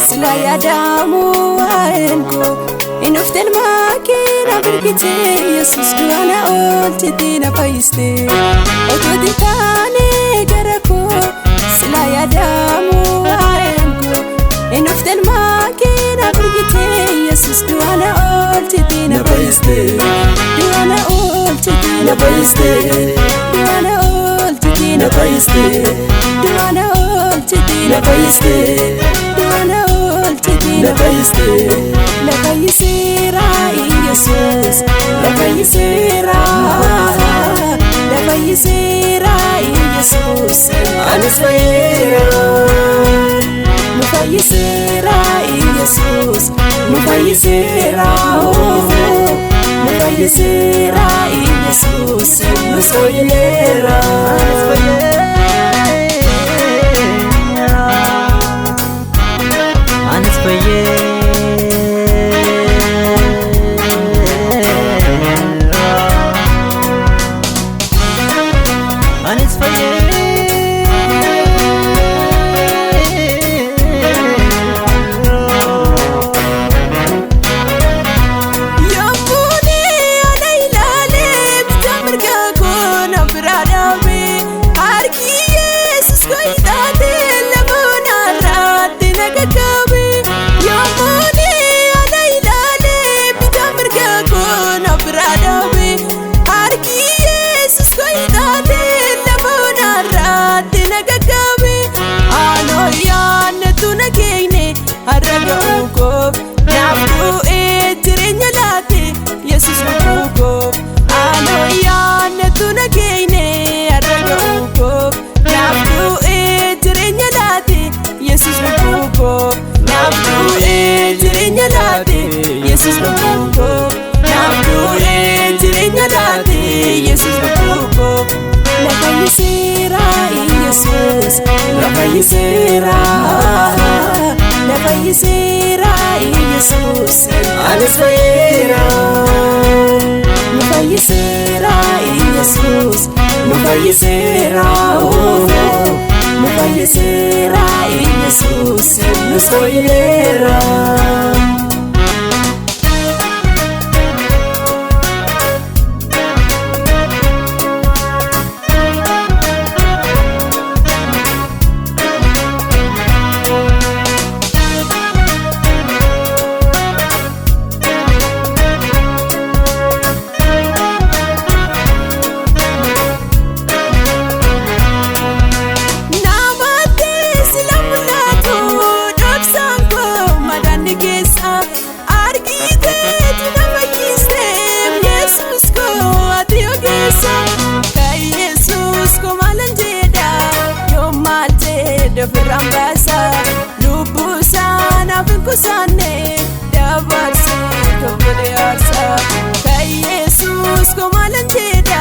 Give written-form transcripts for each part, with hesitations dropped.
Sila ya damu waenko inufte makina birkite Yesus duana oltiti na paiste otodi tane garako sila ya damu waenko inufte makina birkite Yesus duana oltiti na paiste duana oltiti na paiste duana oltiti na paiste duana oltiti na paiste duana la paisera Jesus la paisera Jesus anisfera la paisera Jesus la paisera la paisera Jesus no soy era Jesus no pugo, nabdu ejrinya dati Jesus no pugo, la paisera Jesus, la paisera Jesus, anisfera, la paisera Jesus, la paisera, la paisera Jesus, no soy era. Rambasa lubusa na vinkusane dabarse tobole arsa kay Jesus komalantida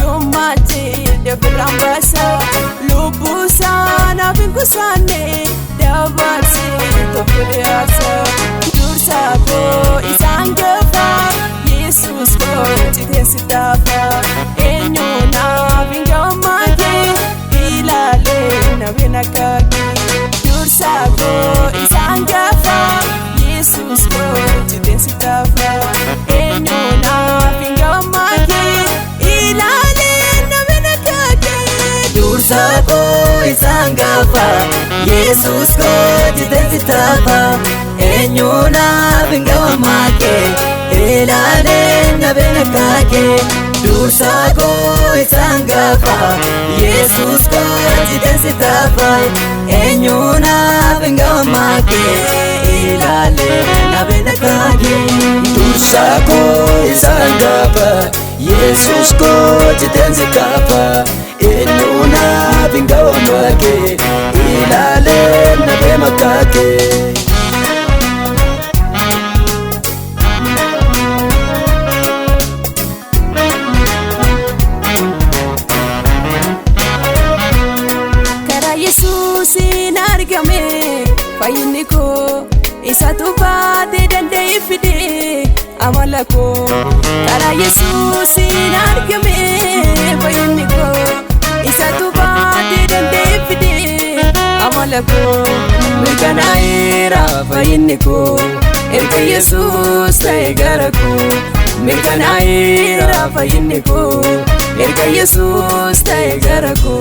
yomate de rambasa lubusa na vinkusane dabarse tobole arsa dursa ko isangafa Jesus ko titensitafa enyo na vingamage ilale na vinakaki dursa ko isangafa Jesus ko titensitafa enyo na vingamage ilale na vinakaki dursa ko isangafa Jesus ko titensitafa enyo na vingamage ilale na nabena kake dursa ko isangafa Jesus ko jitensi tafai enyuna bengawa make ilale nabena kake dursa ko isangafa Jesus ko jitensi tafai enyuna bengawa make ilale nabena kake Fayiniko isatu baate danda'e fide amalako kara Yesuus argame fayiniko isatu baate danda'e fide amalako mirkanaa'eera fayiniko erga Yesuus ta'e garako mirkanaa'eera fayiniko erga Yesuus ta'e garako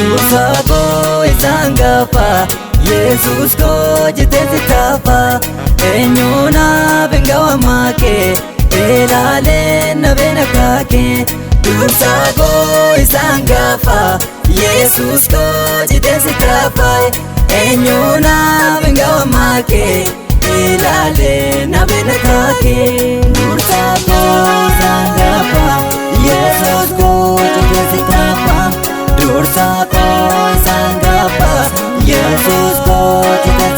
dursa ko isangafa Jesus ko jitensi tafa enyuna bengawa make ilale nabena kake dursa ko isangafa Jesus ko jitensi tafa enyuna bengawa make ilale nabena kake dursa ko isangafa Jesus ko jitensi tafa dursa ko isangafa Jesus ko jitensi